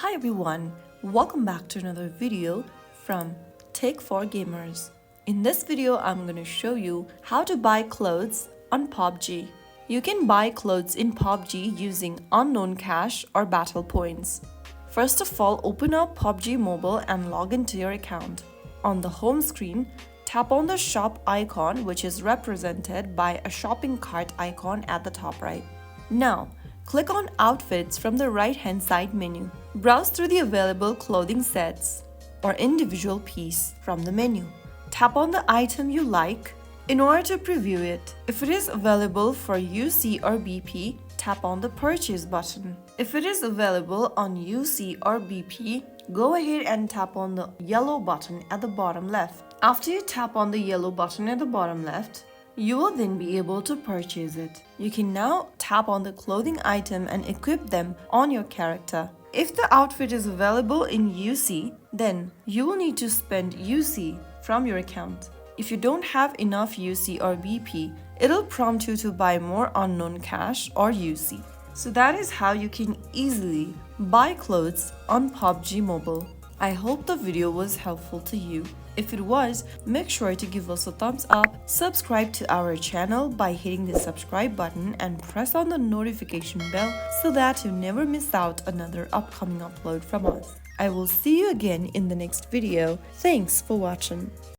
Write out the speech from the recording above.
Hi everyone, welcome back to another video from Tech for Gamers. In this video, I'm going to show you how to buy clothes on PUBG. You can buy clothes in PUBG using unknown cash or battle points. First of all, open up PUBG Mobile and log into your account. On the home screen, tap on the shop icon, which is represented by a shopping cart icon at the top right. Now, click on Outfits from the right-hand side menu. Browse through the available clothing sets or individual piece from the menu. Tap on the item you like in order to preview it. If it is available for UC or BP, tap on the Purchase button. If it is available on UC or BP, go ahead and tap on the yellow button at the bottom left. After you tap on the yellow button at the bottom left, you will then be able to purchase it. You can now tap on the clothing item and equip them on your character. If the outfit is available in UC, then you will need to spend UC from your account. If you don't have enough UC or BP, it'll prompt you to buy more unknown cash or UC. So that is how you can easily buy clothes on PUBG Mobile. I hope the video was helpful to you. If it was, make sure to give us a thumbs up, subscribe to our channel by hitting the subscribe button and press on the notification bell so that you never miss out another upcoming upload from us. I will see you again in the next video. Thanks for watching.